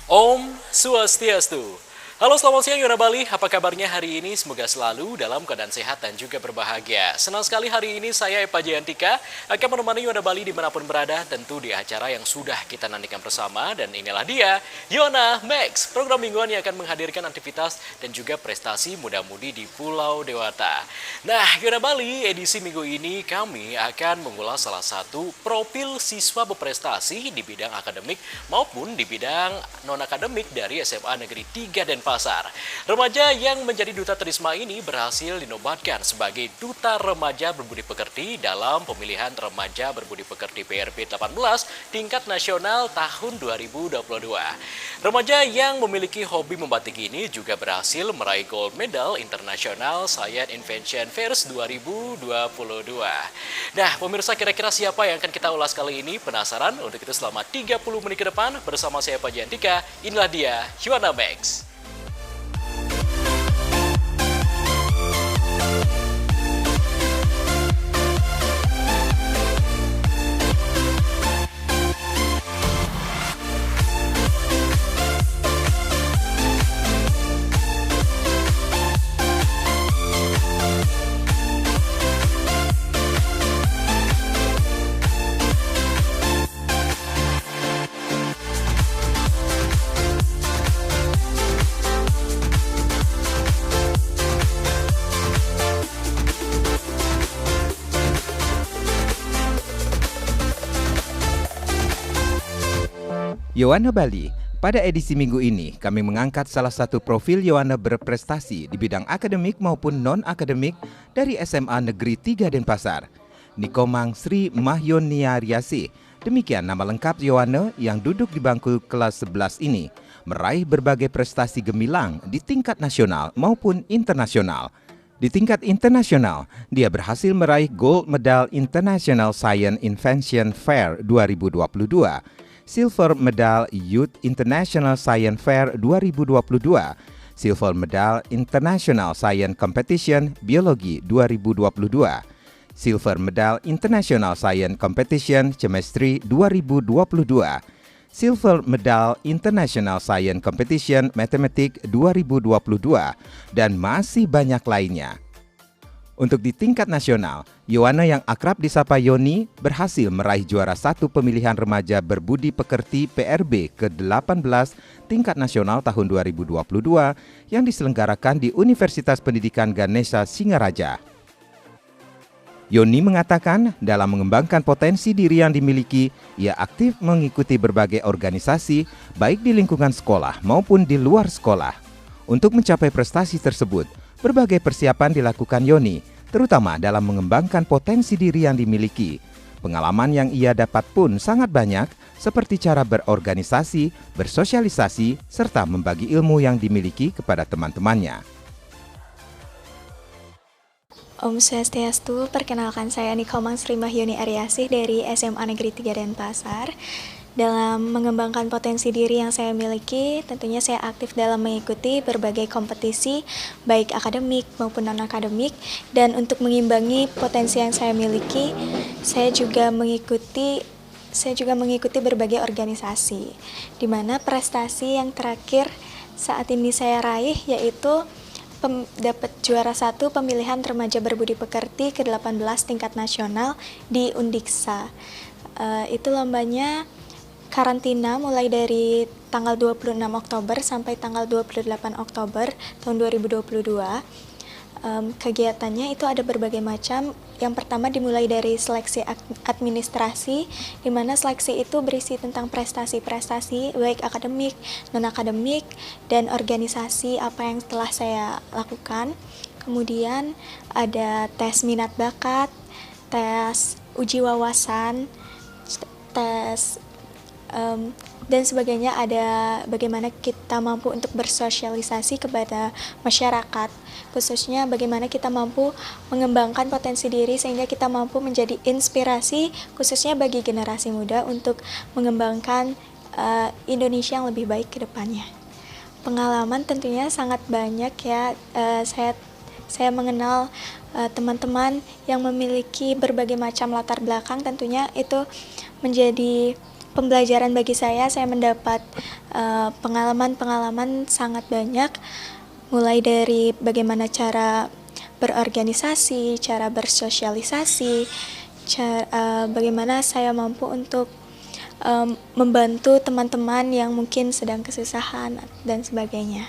Om Swastiastu. Halo, selamat siang Yona Bali. Apa kabarnya hari ini? Semoga selalu dalam keadaan sehat dan juga berbahagia. Senang sekali hari ini saya Epa Jayantika akan menemani Yona Bali dimanapun berada, tentu di acara yang sudah kita nantikan bersama. Dan inilah dia, Yona Max, program mingguan yang akan menghadirkan aktivitas dan juga prestasi muda-mudi di Pulau Dewata. Nah, Yona Bali, edisi minggu ini kami akan mengulas salah satu profil siswa berprestasi di bidang akademik maupun di bidang non-akademik dari SMA Negeri 3 Denpasar. Remaja yang menjadi Duta Trisma ini berhasil dinobatkan sebagai Duta Remaja Berbudi Pekerti dalam pemilihan Remaja Berbudi Pekerti PRB 18 tingkat nasional tahun 2022. Remaja yang memiliki hobi membatik ini juga berhasil meraih gold medal internasional Science Invention Fairs 2022. Nah, pemirsa, kira-kira siapa yang akan kita ulas kali ini? Penasaran? Untuk itu selama 30 menit ke depan bersama saya Pak Jantika, inilah dia Yona Max. Yowana Bali, pada edisi minggu ini kami mengangkat salah satu profil Yowana berprestasi di bidang akademik maupun non-akademik dari SMA Negeri 3 Denpasar, Nikomang Sri Mahyoniaryasi. Demikian nama lengkap Yowana yang duduk di bangku kelas 11 ini, meraih berbagai prestasi gemilang di tingkat nasional maupun internasional. Di tingkat internasional, dia berhasil meraih Gold Medal International Science Invention Fair 2022, Silver Medal Youth International Science Fair 2022, Silver Medal International Science Competition Biologi 2022, Silver Medal International Science Competition Chemistry 2022, Silver Medal International Science Competition Mathematics 2022, dan masih banyak lainnya. Untuk di tingkat nasional, Yowana yang akrab disapa Yoni berhasil meraih juara satu pemilihan remaja berbudi pekerti PRB ke-18 tingkat nasional tahun 2022 yang diselenggarakan di Universitas Pendidikan Ganesha Singaraja. Yoni mengatakan dalam mengembangkan potensi diri yang dimiliki, ia aktif mengikuti berbagai organisasi baik di lingkungan sekolah maupun di luar sekolah. Untuk mencapai prestasi tersebut, berbagai persiapan dilakukan Yoni, terutama dalam mengembangkan potensi diri yang dimiliki. Pengalaman yang ia dapat pun sangat banyak, seperti cara berorganisasi, bersosialisasi, serta membagi ilmu yang dimiliki kepada teman-temannya. Om Swastiastu, perkenalkan saya Nikomang Sri Mahyoniaryasi dari SMA Negeri 3 Denpasar. Dalam mengembangkan potensi diri yang saya miliki, tentunya saya aktif dalam mengikuti berbagai kompetisi, baik akademik maupun non-akademik. Dan untuk mengimbangi potensi yang saya miliki, saya juga mengikuti berbagai organisasi. Di mana prestasi yang terakhir saat ini saya raih yaitu dapat juara satu pemilihan remaja berbudi pekerti ke-18 tingkat nasional di Undiksa. Itu lombanya karantina mulai dari tanggal 26 Oktober sampai tanggal 28 Oktober tahun 2022. Kegiatannya itu ada berbagai macam. Yang pertama dimulai dari seleksi administrasi, di mana seleksi itu berisi tentang prestasi-prestasi baik akademik, non-akademik, dan organisasi apa yang telah saya lakukan. Kemudian ada tes minat bakat, tes uji wawasan, tes dan sebagainya. Ada bagaimana kita mampu untuk bersosialisasi kepada masyarakat, khususnya bagaimana kita mampu mengembangkan potensi diri sehingga kita mampu menjadi inspirasi khususnya bagi generasi muda untuk mengembangkan Indonesia yang lebih baik ke depannya. Pengalaman tentunya sangat banyak ya. Saya mengenal teman-teman yang memiliki berbagai macam latar belakang, tentunya itu menjadi pembelajaran bagi saya mendapat pengalaman-pengalaman sangat banyak, mulai dari bagaimana cara berorganisasi, cara bersosialisasi, bagaimana saya mampu untuk membantu teman-teman yang mungkin sedang kesusahan dan sebagainya.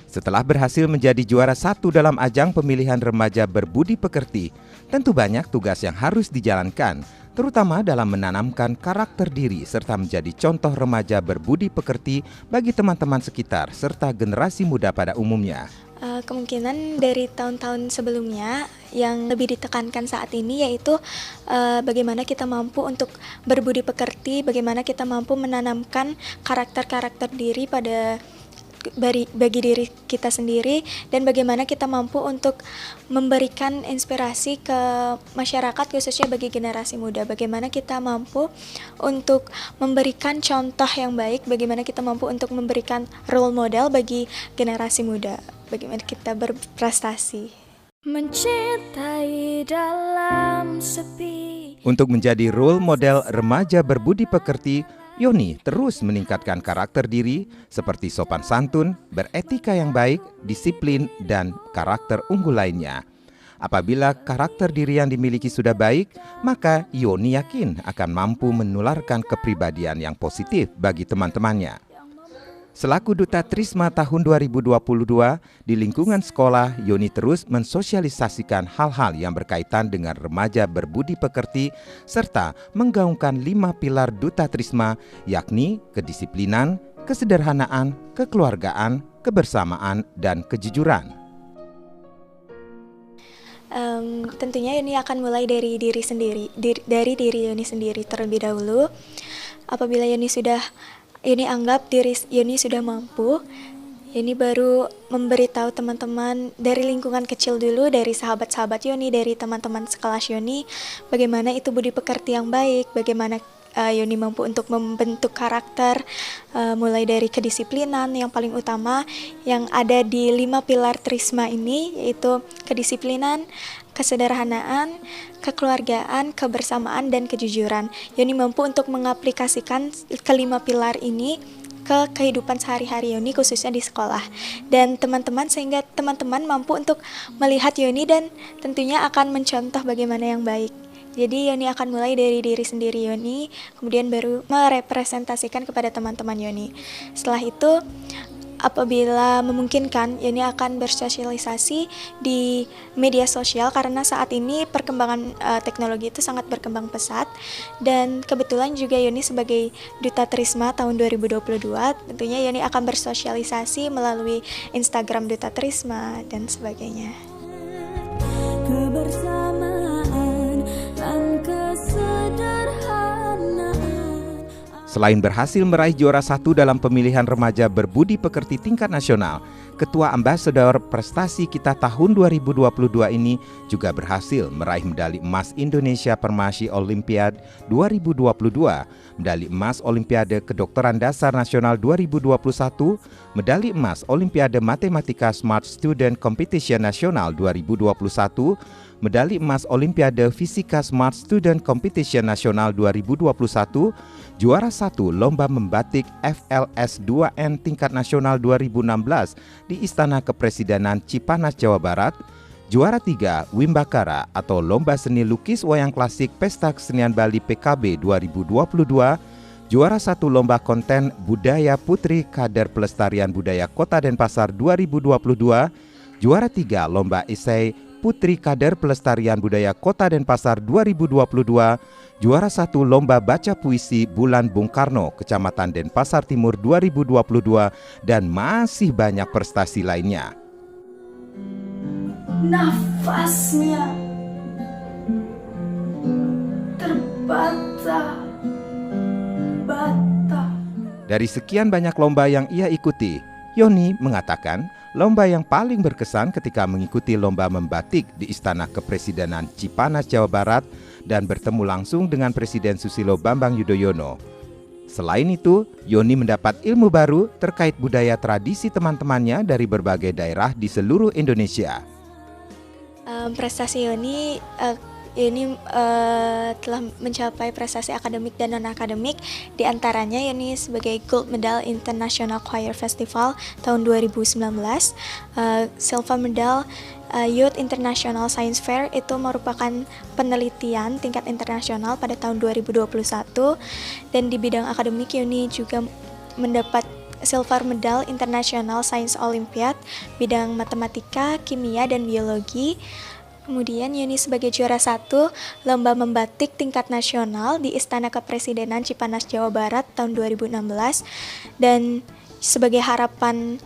Setelah berhasil menjadi juara 1 dalam ajang pemilihan remaja berbudi pekerti, tentu banyak tugas yang harus dijalankan, terutama dalam menanamkan karakter diri serta menjadi contoh remaja berbudi pekerti bagi teman-teman sekitar serta generasi muda pada umumnya. Kemungkinan dari tahun-tahun sebelumnya yang lebih ditekankan saat ini yaitu bagaimana kita mampu untuk berbudi pekerti, bagaimana kita mampu menanamkan karakter-karakter diri bagi diri kita sendiri, dan bagaimana kita mampu untuk memberikan inspirasi ke masyarakat khususnya bagi generasi muda. Bagaimana kita mampu untuk memberikan contoh yang baik, bagaimana kita mampu untuk memberikan role model bagi generasi muda, bagaimana kita berprestasi. Mencintai dalam sepi. Untuk menjadi role model remaja berbudi pekerti, Yoni terus meningkatkan karakter diri seperti sopan santun, beretika yang baik, disiplin, dan karakter unggul lainnya. Apabila karakter diri yang dimiliki sudah baik, maka Yoni yakin akan mampu menularkan kepribadian yang positif bagi teman-temannya. Selaku Duta Trisma tahun 2022, di lingkungan sekolah, Yoni terus mensosialisasikan hal-hal yang berkaitan dengan remaja berbudi pekerti serta menggaungkan 5 pilar Duta Trisma, yakni kedisiplinan, kesederhanaan, kekeluargaan, kebersamaan, dan kejujuran. Tentunya Yoni akan mulai dari diri Yoni sendiri terlebih dahulu. Apabila Yoni anggap diri Yoni sudah mampu, Yoni baru memberitahu teman-teman dari lingkungan kecil dulu, dari sahabat-sahabat Yoni, dari teman-teman sekelas Yoni, bagaimana itu budi pekerti yang baik, bagaimana Yoni mampu untuk membentuk karakter, mulai dari kedisiplinan yang paling utama yang ada di 5 pilar Trisma ini, yaitu kedisiplinan, kesederhanaan, kekeluargaan, kebersamaan, dan kejujuran. Yoni mampu untuk mengaplikasikan kelima pilar ini ke kehidupan sehari-hari Yoni, khususnya di sekolah dan teman-teman, sehingga teman-teman mampu untuk melihat Yoni dan tentunya akan mencontoh bagaimana yang baik. Jadi Yoni akan mulai dari diri sendiri Yoni, kemudian baru merepresentasikan kepada teman-teman Yoni. Setelah itu, apabila memungkinkan, Yoni akan bersosialisasi di media sosial karena saat ini perkembangan teknologi itu sangat berkembang pesat, dan kebetulan juga Yoni sebagai Duta Trisma tahun 2022 tentunya Yoni akan bersosialisasi melalui Instagram Duta Trisma dan sebagainya. Kebersamaan dan kesederhanaan. Selain berhasil meraih juara 1 dalam pemilihan remaja berbudi pekerti tingkat nasional, Ketua Ambasador Prestasi Kita tahun 2022 ini juga berhasil meraih medali emas Indonesia Permasi Olimpiade 2022, medali emas Olimpiade Kedokteran Dasar Nasional 2021, medali emas Olimpiade Matematika Smart Student Competition Nasional 2021, medali emas Olimpiade Fisika Smart Student Competition Nasional 2021, juara 1 Lomba Membatik FLS 2N Tingkat Nasional 2016 di Istana Kepresidenan Cipanas, Jawa Barat, juara 3 Wimbakara atau Lomba Seni Lukis Wayang Klasik Pesta Kesenian Bali PKB 2022, juara 1 Lomba Konten Budaya Putri Kader Pelestarian Budaya Kota Denpasar 2022, juara 3 Lomba Esai Putri Kader Pelestarian Budaya Kota Denpasar 2022, juara 1 Lomba Baca Puisi Bulan Bung Karno Kecamatan Denpasar Timur 2022, dan masih banyak prestasi lainnya. Nafasnya terbata-bata. Dari sekian banyak lomba yang ia ikuti, Yoni mengatakan lomba yang paling berkesan ketika mengikuti lomba membatik di Istana Kepresidenan Cipanas, Jawa Barat dan bertemu langsung dengan Presiden Susilo Bambang Yudhoyono. Selain itu, Yoni mendapat ilmu baru terkait budaya tradisi teman-temannya dari berbagai daerah di seluruh Indonesia. Prestasi Yoni Yuni telah mencapai prestasi akademik dan non-akademik, di antaranya Yuni sebagai Gold Medal International Choir Festival tahun 2019, Silver Medal Youth International Science Fair, itu merupakan penelitian tingkat internasional pada tahun 2021, dan di bidang akademik Yuni juga mendapat Silver Medal International Science Olympiad bidang matematika, kimia, dan biologi. Kemudian Yuni sebagai juara 1 lomba membatik tingkat nasional di Istana Kepresidenan Cipanas, Jawa Barat tahun 2016, dan sebagai harapan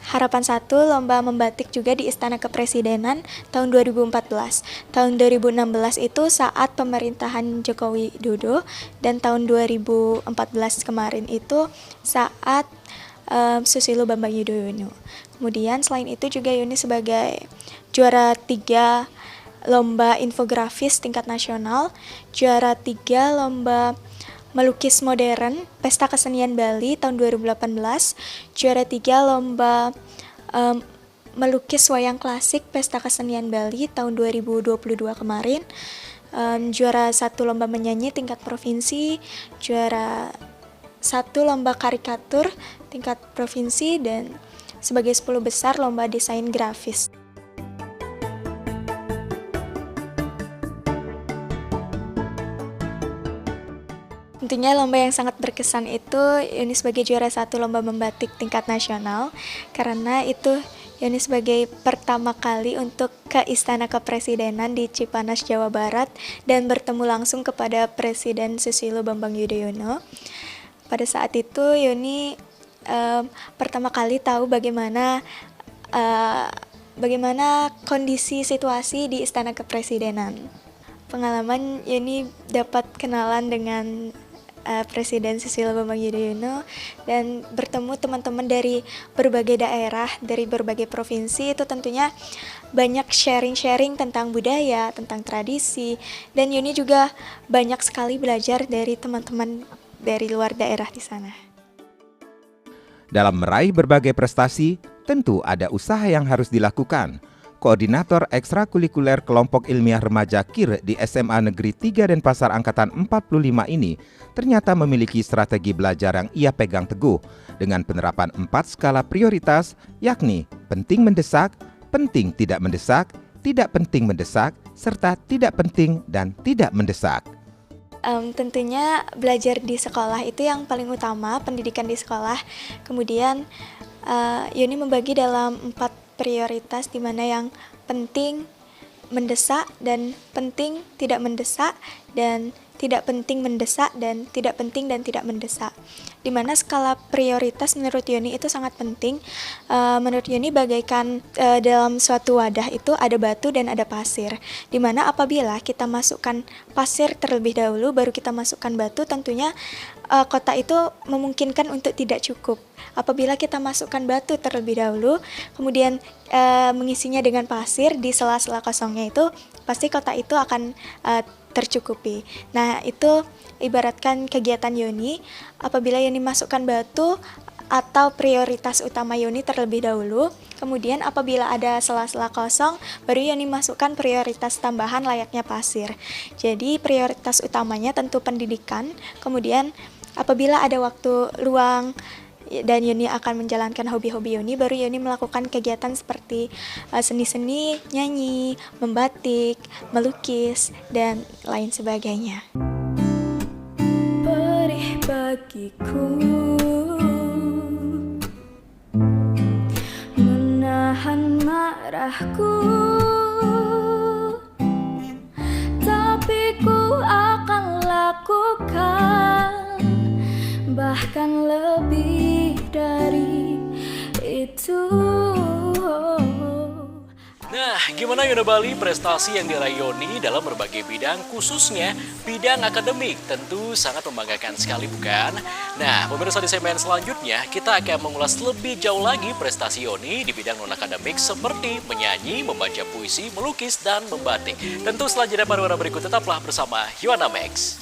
1 lomba membatik juga di Istana Kepresidenan tahun 2014. Tahun 2016 itu saat pemerintahan Jokowi Dodo, dan tahun 2014 kemarin itu saat Susilo Bambang Yudhoyono. Kemudian selain itu juga Yuni sebagai juara 3 lomba infografis tingkat nasional, juara 3 lomba melukis modern Pesta Kesenian Bali tahun 2018, juara 3 lomba melukis wayang klasik Pesta Kesenian Bali tahun 2022 kemarin, juara 1 lomba menyanyi tingkat provinsi, juara 1 lomba karikatur tingkat provinsi, dan sebagai 10 besar lomba desain grafis. Tentunya lomba yang sangat berkesan itu Yuni sebagai juara 1 lomba membatik tingkat nasional, karena itu Yuni sebagai pertama kali untuk ke Istana Kepresidenan di Cipanas, Jawa Barat, dan bertemu langsung kepada Presiden Susilo Bambang Yudhoyono. Pada saat itu Yuni pertama kali tahu bagaimana kondisi situasi di Istana Kepresidenan. Pengalaman Yuni dapat kenalan dengan Presiden Susilo Bambang Yudhoyono dan bertemu teman-teman dari berbagai daerah, dari berbagai provinsi. Itu tentunya banyak sharing-sharing tentang budaya, tentang tradisi, dan Yuni juga banyak sekali belajar dari teman-teman dari luar daerah di sana. Dalam meraih berbagai prestasi, tentu ada usaha yang harus dilakukan. Koordinator ekstrakurikuler kelompok ilmiah remaja KIR di SMA Negeri 3 Denpasar Angkatan 45 ini ternyata memiliki strategi belajar yang ia pegang teguh dengan penerapan 4 skala prioritas, yakni penting mendesak, penting tidak mendesak, tidak penting mendesak, serta tidak penting dan tidak mendesak. Tentunya belajar di sekolah itu yang paling utama, pendidikan di sekolah. Kemudian Yuni membagi dalam 4 prioritas, di mana yang penting mendesak dan penting tidak mendesak dan tidak penting mendesak dan tidak penting dan tidak mendesak. Di mana skala prioritas menurut Yuni itu sangat penting. Menurut Yuni bagaikan dalam suatu wadah itu ada batu dan ada pasir. Di mana apabila kita masukkan pasir terlebih dahulu baru kita masukkan batu, tentunya kotak itu memungkinkan untuk tidak cukup. Apabila kita masukkan batu terlebih dahulu, kemudian mengisinya dengan pasir di sela-sela kosongnya itu, pasti kotak itu akan tercukupi. Nah, itu ibaratkan kegiatan Yuni. Apabila Yuni masukkan batu atau prioritas utama Yuni terlebih dahulu, kemudian apabila ada sela-sela kosong, baru Yuni masukkan prioritas tambahan layaknya pasir. Jadi prioritas utamanya tentu pendidikan, kemudian apabila ada waktu luang dan Yuni akan menjalankan hobi-hobi Yuni, baru Yuni melakukan kegiatan seperti seni-seni, nyanyi, membatik, melukis, dan lain sebagainya. Perih bagiku menahan marahku, tapi ku akan lakukan bahkan lebih dari itu. Nah, gimana Yona Bali prestasi yang diraih Yoni dalam berbagai bidang, khususnya bidang akademik? Tentu sangat membanggakan sekali, bukan? Nah, pemirsa, di segmen selanjutnya kita akan mengulas lebih jauh lagi prestasi Yoni di bidang non-akademik seperti menyanyi, membaca puisi, melukis, dan membatik. Tentu setelah jeda pariwara berikut, tetaplah bersama Yuana Max.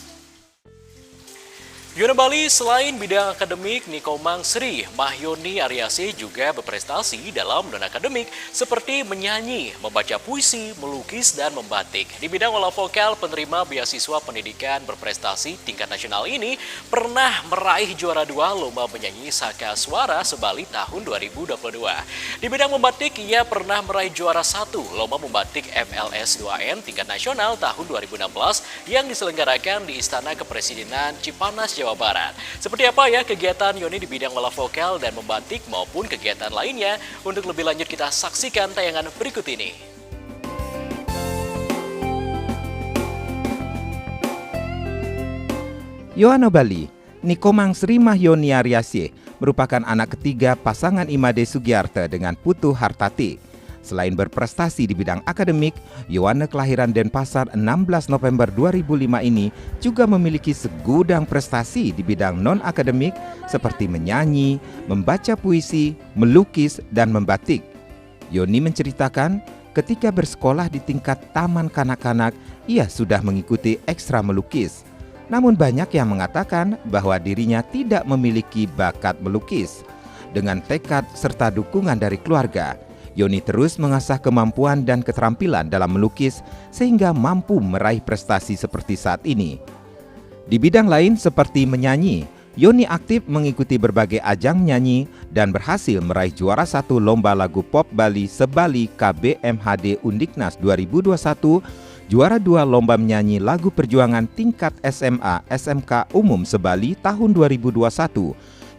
Yona Bali selain bidang akademik, Nikomang Sri Mahyoni Aryasi juga berprestasi dalam non-akademik seperti menyanyi, membaca puisi, melukis, dan membatik. Di bidang olah vokal, penerima beasiswa pendidikan berprestasi tingkat nasional ini pernah meraih juara 2 lomba menyanyi Saka Suara Sebali tahun 2022. Di bidang membatik, ia pernah meraih juara 1 lomba membatik FLS 2N tingkat nasional tahun 2016 yang diselenggarakan di Istana Kepresidenan Cipanas, Jawa Barat. Seperti apa ya kegiatan Yoni di bidang olah vokal dan membatik maupun kegiatan lainnya? Untuk lebih lanjut kita saksikan tayangan berikut ini. Yohana Bali, Nikomang Sri Mahyoni Aryasi merupakan anak ketiga pasangan Imade Sugiarto dengan Putu Hartati. Selain berprestasi di bidang akademik, Yohana kelahiran Denpasar 16 November 2005 ini juga memiliki segudang prestasi di bidang non-akademik seperti menyanyi, membaca puisi, melukis, dan membatik. Yoni menceritakan ketika bersekolah di tingkat taman kanak-kanak, ia sudah mengikuti ekstra melukis. Namun banyak yang mengatakan bahwa dirinya tidak memiliki bakat melukis. Dengan tekad serta dukungan dari keluarga, Yoni terus mengasah kemampuan dan keterampilan dalam melukis sehingga mampu meraih prestasi seperti saat ini. Di bidang lain seperti menyanyi, Yoni aktif mengikuti berbagai ajang menyanyi dan berhasil meraih juara 1 Lomba Lagu Pop Bali Sebali KBMHD Undiknas 2021, juara 2 Lomba Menyanyi Lagu Perjuangan tingkat SMA SMK Umum Sebali tahun 2021,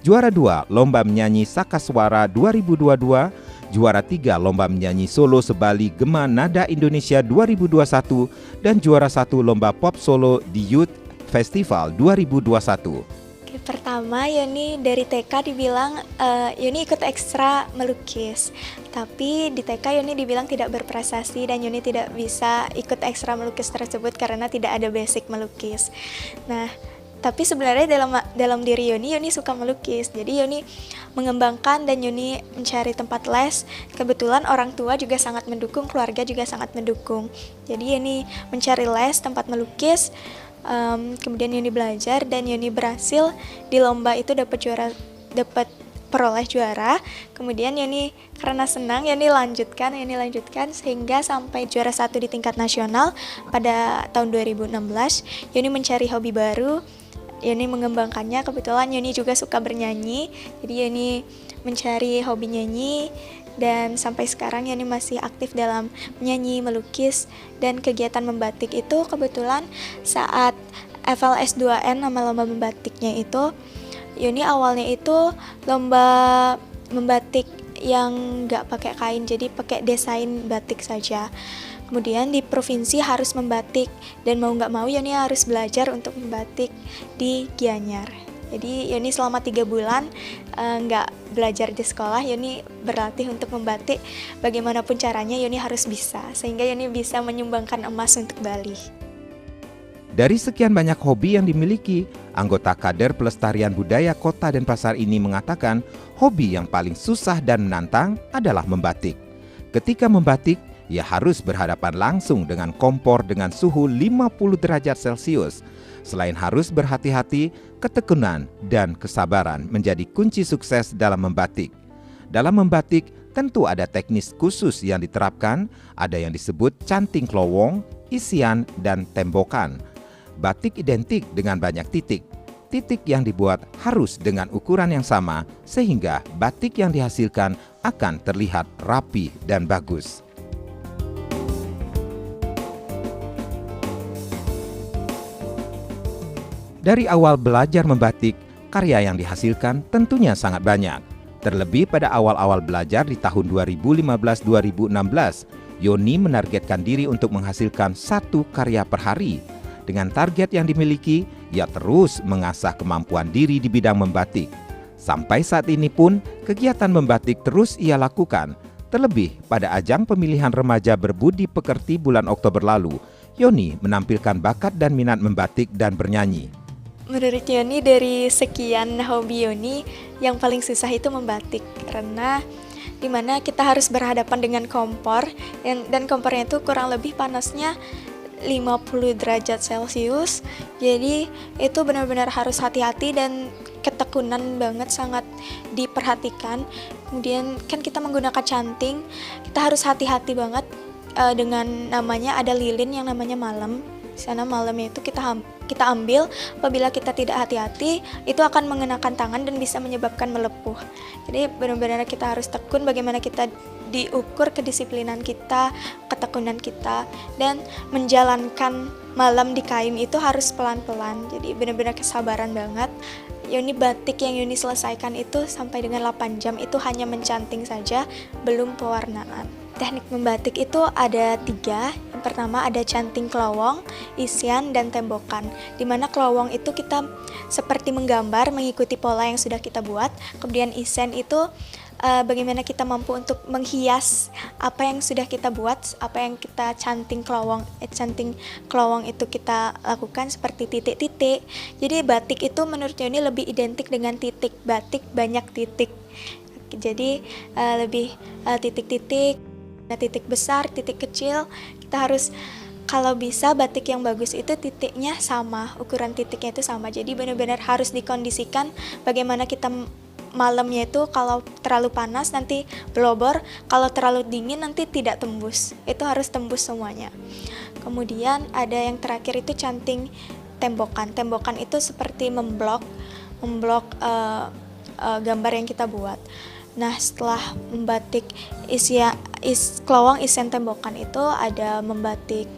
juara 2 Lomba Menyanyi Saka Suara 2022, juara 3 Lomba Menyanyi Solo Sebali Gema Nada Indonesia 2021, dan juara 1 Lomba Pop Solo di Youth Festival 2021. Oke, pertama Yoni dari TK dibilang Yoni ikut ekstra melukis. Tapi di TK Yoni dibilang tidak berprestasi dan Yoni tidak bisa ikut ekstra melukis tersebut karena tidak ada basic melukis. Nah, tapi sebenarnya dalam diri Yoni suka melukis. Jadi Yoni mengembangkan dan Yoni mencari tempat les. Kebetulan orang tua juga sangat mendukung, keluarga juga sangat mendukung. Jadi Yoni mencari les tempat melukis. Kemudian Yoni belajar dan Yoni berhasil di lomba itu dapat peroleh juara. Kemudian Yoni karena senang Yoni lanjutkan sehingga sampai juara 1 di tingkat nasional pada tahun 2016. Yoni mencari hobi baru. Yoni mengembangkannya, kebetulan Yoni juga suka bernyanyi, jadi Yoni mencari hobi nyanyi dan sampai sekarang Yoni masih aktif dalam menyanyi, melukis, dan kegiatan membatik itu kebetulan saat FLS 2N nama lomba membatiknya itu, Yoni awalnya itu lomba membatik yang nggak pakai kain, jadi pakai desain batik saja. Kemudian di provinsi harus membatik dan mau nggak mau Yoni harus belajar untuk membatik di Gianyar. Jadi Yoni selama 3 bulan nggak belajar di sekolah, Yoni berlatih untuk membatik. Bagaimanapun caranya Yoni harus bisa, sehingga Yoni bisa menyumbangkan emas untuk Bali. Dari sekian banyak hobi yang dimiliki, anggota kader pelestarian budaya Kota Denpasar ini mengatakan hobi yang paling susah dan menantang adalah membatik. Ketika membatik, ia harus berhadapan langsung dengan kompor dengan suhu 50 derajat Celcius. Selain harus berhati-hati, ketekunan dan kesabaran menjadi kunci sukses dalam membatik. Dalam membatik, tentu ada teknis khusus yang diterapkan, ada yang disebut canting klowong, isian, dan tembokan. Batik identik dengan banyak titik. Titik yang dibuat harus dengan ukuran yang sama, sehingga batik yang dihasilkan akan terlihat rapi dan bagus. Dari awal belajar membatik, karya yang dihasilkan tentunya sangat banyak. Terlebih pada awal-awal belajar di tahun 2015-2016, Yoni menargetkan diri untuk menghasilkan 1 karya per hari. Dengan target yang dimiliki, ia terus mengasah kemampuan diri di bidang membatik. Sampai saat ini pun, kegiatan membatik terus ia lakukan. Terlebih pada ajang pemilihan remaja berbudi pekerti bulan Oktober lalu, Yoni menampilkan bakat dan minat membatik dan bernyanyi. Menurut Yoni, dari sekian hobi Yoni, yang paling susah itu membatik. Karena dimana kita harus berhadapan dengan kompor, dan kompornya itu kurang lebih panasnya 50 derajat Celcius. Jadi itu benar-benar harus hati-hati dan ketekunan banget, sangat diperhatikan. Kemudian kan kita menggunakan canting, kita harus hati-hati banget dengan namanya ada lilin yang namanya malam. Di sana malamnya itu kita ambil, apabila kita tidak hati-hati itu akan mengenakan tangan dan bisa menyebabkan melepuh. Jadi benar-benar kita harus tekun bagaimana kita diukur kedisiplinan kita, ketekunan kita, dan menjalankan malam di kain itu harus pelan-pelan. Jadi benar-benar kesabaran banget. Yuni batik yang Yuni selesaikan itu sampai dengan 8 jam itu hanya mencanting saja, belum pewarnaan. Teknik membatik itu ada 3. Yang pertama ada canting kelowong, isian, dan tembokan. Dimana kelowong itu kita seperti menggambar, mengikuti pola yang sudah kita buat. Kemudian isian itu bagaimana kita mampu untuk menghias apa yang sudah kita buat, apa yang kita canting kelowong itu kita lakukan seperti titik-titik. Jadi batik itu menurut Yuni lebih identik dengan titik, batik banyak titik. Jadi lebih titik-titik, ada titik besar, titik kecil. Kita harus, kalau bisa batik yang bagus itu titiknya sama, ukuran titiknya itu sama. Jadi benar-benar harus dikondisikan bagaimana kita malamnya itu kalau terlalu panas nanti belobor, kalau terlalu dingin nanti tidak tembus. Itu harus tembus semuanya. Kemudian ada yang terakhir itu canting tembokan. Tembokan itu seperti memblok gambar yang kita buat. Nah, setelah membatik kelowong isian tembokan itu ada membatik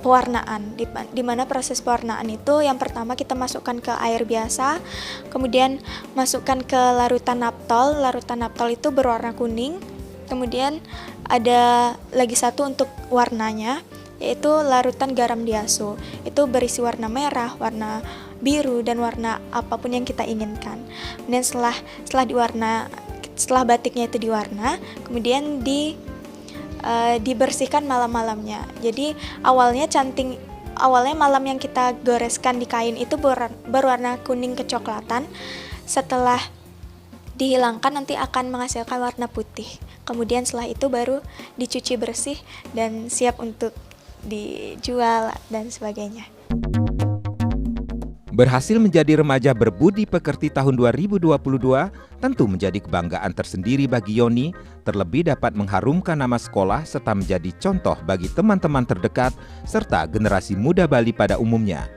pewarnaan, di mana proses pewarnaan itu yang pertama kita masukkan ke air biasa, kemudian masukkan ke larutan naptol. Larutan naptol itu berwarna kuning. Kemudian ada lagi satu untuk warnanya, yaitu larutan garam diaso. Itu berisi warna merah, warna biru, dan warna apapun yang kita inginkan. Kemudian setelah batiknya itu diwarna, kemudian dibersihkan malam-malamnya. Jadi awalnya malam yang kita goreskan di kain itu berwarna kuning kecoklatan. Setelah dihilangkan nanti akan menghasilkan warna putih. Kemudian setelah itu baru dicuci bersih dan siap untuk dijual dan sebagainya. Berhasil menjadi remaja berbudi pekerti tahun 2022 tentu menjadi kebanggaan tersendiri bagi Yoni, terlebih dapat mengharumkan nama sekolah serta menjadi contoh bagi teman-teman terdekat serta generasi muda Bali pada umumnya.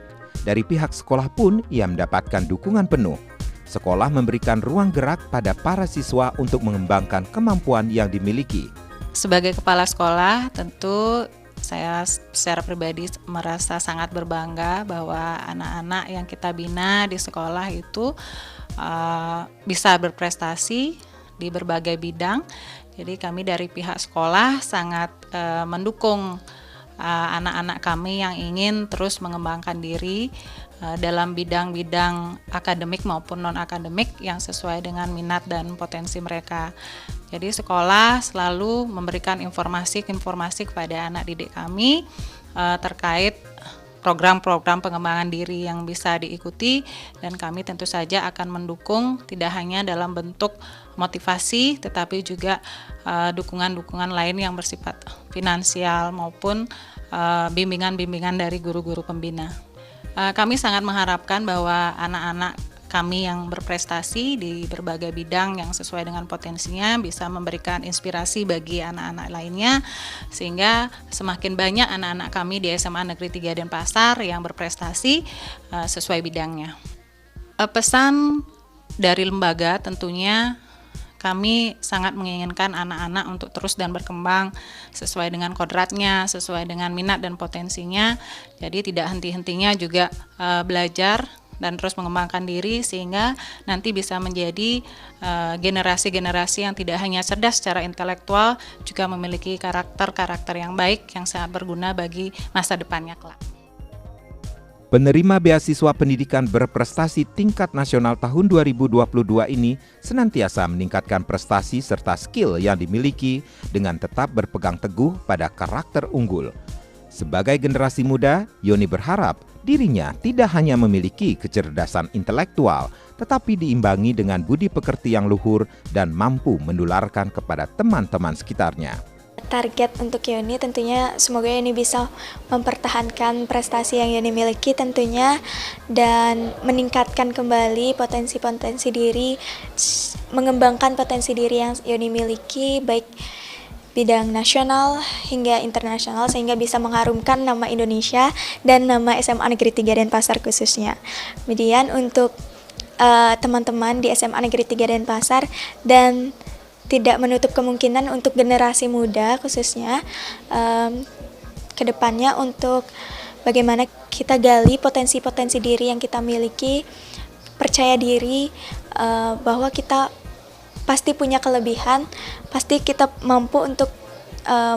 Dari pihak sekolah pun ia mendapatkan dukungan penuh. Sekolah memberikan ruang gerak pada para siswa untuk mengembangkan kemampuan yang dimiliki. Sebagai kepala sekolah tentu saya secara pribadi merasa sangat berbangga bahwa anak-anak yang kita bina di sekolah itu bisa berprestasi di berbagai bidang. Jadi kami dari pihak sekolah sangat mendukung anak-anak kami yang ingin terus mengembangkan diri dalam bidang-bidang akademik maupun non-akademik yang sesuai dengan minat dan potensi mereka. Jadi sekolah selalu memberikan informasi kepada anak didik kami terkait program-program pengembangan diri yang bisa diikuti, dan kami tentu saja akan mendukung tidak hanya dalam bentuk motivasi tetapi juga dukungan-dukungan lain yang bersifat finansial maupun bimbingan-bimbingan dari guru-guru pembina. Kami sangat mengharapkan bahwa anak-anak kami yang berprestasi di berbagai bidang yang sesuai dengan potensinya bisa memberikan inspirasi bagi anak-anak lainnya, sehingga semakin banyak anak-anak kami di SMA Negeri 3 Denpasar yang berprestasi sesuai bidangnya. Pesan dari lembaga tentunya kami sangat menginginkan anak-anak untuk terus dan berkembang sesuai dengan kodratnya, sesuai dengan minat dan potensinya. Jadi tidak henti-hentinya juga belajar dan terus mengembangkan diri sehingga nanti bisa menjadi generasi-generasi yang tidak hanya cerdas secara intelektual, juga memiliki karakter-karakter yang baik yang sangat berguna bagi masa depannya kelak. Penerima beasiswa pendidikan berprestasi tingkat nasional tahun 2022 ini senantiasa meningkatkan prestasi serta skill yang dimiliki dengan tetap berpegang teguh pada karakter unggul. Sebagai generasi muda, Yoni berharap dirinya tidak hanya memiliki kecerdasan intelektual, tetapi diimbangi dengan budi pekerti yang luhur dan mampu menularkan kepada teman-teman sekitarnya. Target untuk Yoni tentunya semoga Yoni bisa mempertahankan prestasi yang Yoni miliki tentunya dan meningkatkan kembali potensi-potensi diri, mengembangkan potensi diri yang Yoni miliki baik bidang nasional hingga internasional sehingga bisa mengharumkan nama Indonesia dan nama SMA Negeri 3 Denpasar khususnya. Kemudian untuk teman-teman di SMA Negeri 3 Denpasar dan tidak menutup kemungkinan untuk generasi muda khususnya ke depannya untuk bagaimana kita gali potensi-potensi diri yang kita miliki, percaya diri bahwa kita pasti punya kelebihan, pasti kita mampu untuk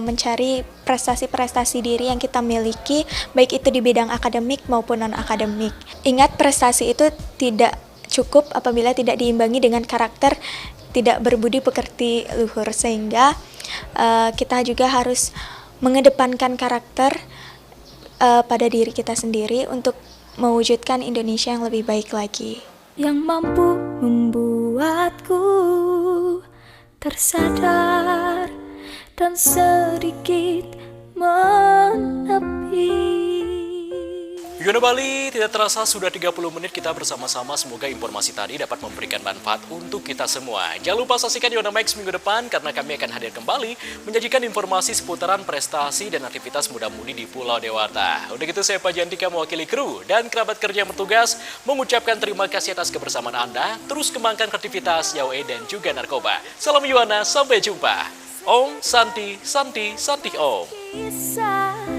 mencari prestasi-prestasi diri yang kita miliki, baik itu di bidang akademik maupun non-akademik. Ingat, prestasi itu tidak cukup apabila tidak diimbangi dengan karakter tidak berbudi pekerti luhur, sehingga kita juga harus mengedepankan karakter pada diri kita sendiri untuk mewujudkan Indonesia yang lebih baik lagi. Yang mampu membuatku tersadar dan sedikit menepi. Yona Bali, tidak terasa sudah 30 menit kita bersama-sama. Semoga informasi tadi dapat memberikan manfaat untuk kita semua. Jangan lupa saksikan Yona Max minggu depan karena kami akan hadir kembali menyajikan informasi seputaran prestasi dan aktivitas muda-mudi di Pulau Dewata. Udah gitu saya Pak Jantika mewakili kru dan kerabat kerja yang bertugas mengucapkan terima kasih atas kebersamaan Anda. Terus kembangkan kreativitas, yawe dan juga narkoba. Salam Yuana, sampai jumpa. Om Santi Santi Santi Om. Kisah